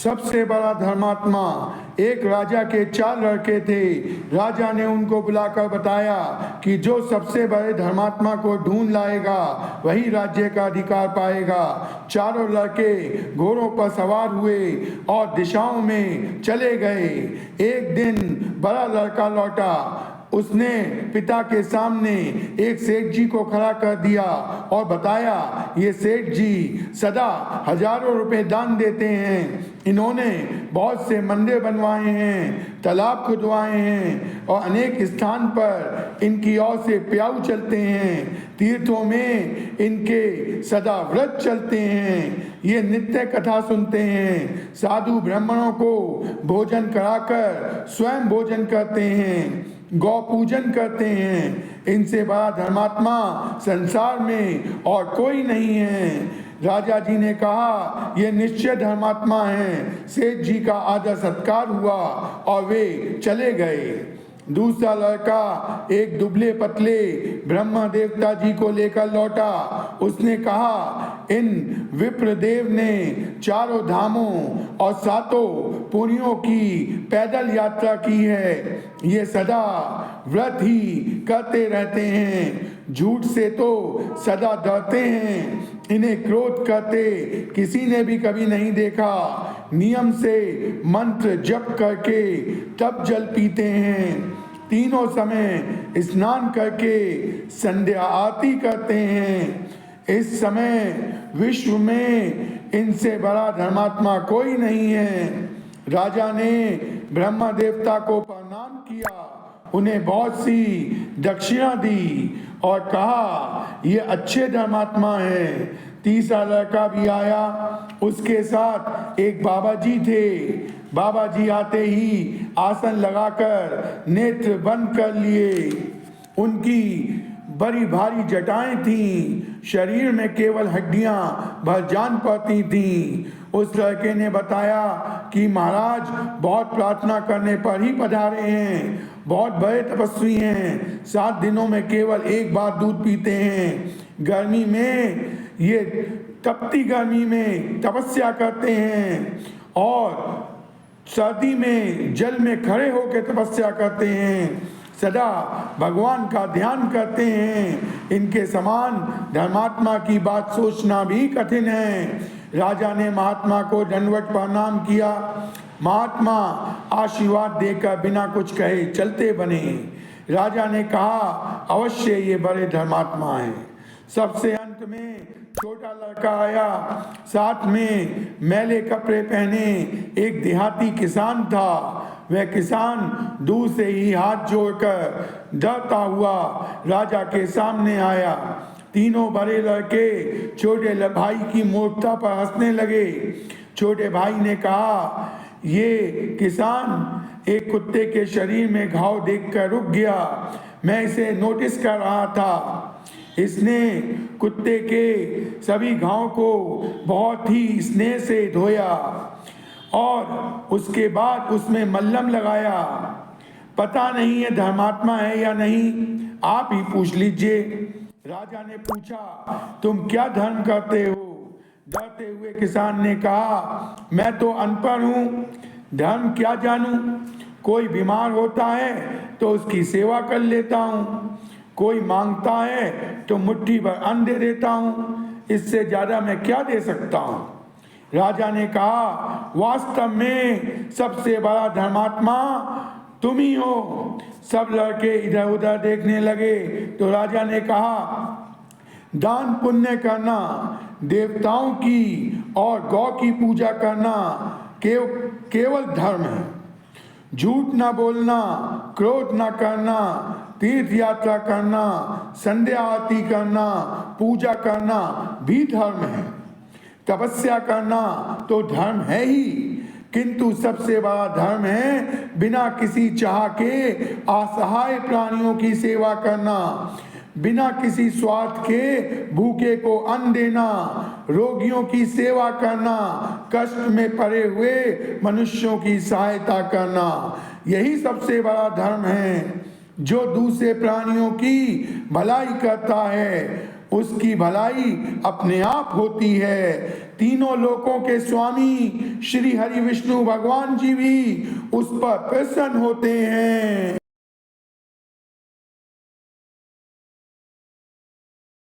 सबसे बड़ा धर्मात्मा। एक राजा के 4 लड़के थे। राजा ने उनको बुलाकर बताया कि जो सबसे बड़े धर्मात्मा को ढूंढ लाएगा वही राज्य का अधिकार पाएगा। चारों लड़के घोड़ों पर सवार हुए और दिशाओं में चले गए। एक दिन बड़ा लड़का लौटा। उसने पिता के सामने एक सेठ जी को खड़ा कर दिया और बताया, ये सेठ जी सदा हजारों रुपए दान देते हैं। इन्होंने बहुत से मंदिर बनवाए हैं, तालाब खुदवाए हैं और अनेक स्थान पर इनकी ओर से प्याऊ चलते हैं। तीर्थों में इनके सदा व्रत चलते हैं। ये नित्य कथा सुनते हैं। साधु ब्राह्मणों को भोजन कराकर स्वयं भोजन करते हैं। गौ पूजन करते हैं। इनसे बड़ा धर्मात्मा संसार में और कोई नहीं है। राजा जी ने कहा, ये निश्चय धर्मात्मा हैं। सेठ जी का आदर सत्कार हुआ और वे चले गए। दूसरा लड़का एक दुबले पतले ब्रह्मा देवता जी को लेकर लौटा। उसने कहा, इन विप्रदेव ने चारों धामों और 7 पुरियों की पैदल यात्रा की है। ये सदा व्रत ही करते रहते हैं। झूठ से तो सदा डरते हैं। इन्हें क्रोध करते किसी ने भी कभी नहीं देखा। नियम से मंत्र जप करके तब जल पीते हैं। तीनों समय स्नान करके संध्या आरती करते हैं। इस समय विश्व में इनसे बड़ा धर्मात्मा कोई नहीं है। राजा ने ब्रह्मा देवता को प्रणाम किया, उन्हें बहुत सी दक्षिणा दी और कहा, ये अच्छे धर्मात्मा हैं। तीसरा लड़का भी आया। उसके साथ एक बाबा जी थे। बाबा जी आते ही आसन लगाकर नेत्र बंद कर लिए। उनकी बड़ी भारी जटाएं थीं। शरीर में केवल हड्डियां भर जान पाती थीं। उस लड़के ने बताया कि महाराज बहुत प्रार्थना करने पर ही पधारे हैं। बहुत बड़े तपस्वी हैं। 7 दिनों में केवल एक बार दूध पीते हैं। गर्मी में ये तपती गर्मी में तपस्या करते हैं और सर्दी में जल में खड़े होकर तपस्या करते हैं। सदा भगवान का ध्यान करते हैं। इनके समान धर्मात्मा की बात सोचना भी कठिन है। राजा ने महात्मा को दंडवत प्रणाम किया। महात्मा आशीर्वाद देकर बिना कुछ कहे चलते बने। राजा ने कहा, अवश्य ये बड़े धर्मात्मा हैं। सबसे अंत में छोटा लड़का आया। साथ में मैले कपड़े पहने एक देहाती किसान था। वह किसान दूर से ही हाथ जोड़कर डरता हुआ राजा के सामने आया। तीनों बड़े लड़के छोटे भाई की मूर्खता पर हंसने लगे। छोटे भाई ने कहा, ये किसान एक कुत्ते के शरीर में घाव देखकर रुक गया। मैं इसे नोटिस कर रहा था। इसने कुत्ते के सभी घाव को बहुत ही स्नेह से धोया और उसके बाद उसमें मल्लम लगाया। पता नहीं ये धर्मात्मा है या नहीं, आप ही पूछ लीजिए। राजा ने पूछा, तुम क्या धर्म करते हो? डरते हुए किसान ने कहा, मैं तो अनपढ़ हूँ, धर्म क्या जानूं। कोई बीमार होता है तो उसकी सेवा कर लेता हूँ। कोई मांगता है तो मुट्ठी भर अन्न दे देता हूँ। इससे ज्यादा मैं क्या दे सकता हूँ? राजा ने कहा, वास्तव में सबसे बड़ा धर्मात्मा तुम ही हो। सब लड़के इधर उधर देखने लगे तो राजा ने कहा, दान पुण्य करना, देवताओं की और गौ की पूजा करना केवल धर्म है। झूठ ना बोलना, क्रोध ना करना, तीर्थ यात्रा करना, संध्या आरती करना, पूजा करना भी धर्म है। तपस्या करना तो धर्म है ही, किंतु सबसे बड़ा धर्म है बिना किसी चाह के असहाय प्राणियों की सेवा करना, बिना किसी स्वार्थ के भूखे को अन्न देना, रोगियों की सेवा करना, कष्ट में पड़े हुए मनुष्यों की सहायता करना। यही सबसे बड़ा धर्म है। जो दूसरे प्राणियों की भलाई करता है उसकी भलाई अपने आप होती है। तीनों लोकों के स्वामी श्री हरि विष्णु भगवान जी भी उस पर प्रसन्न होते हैं।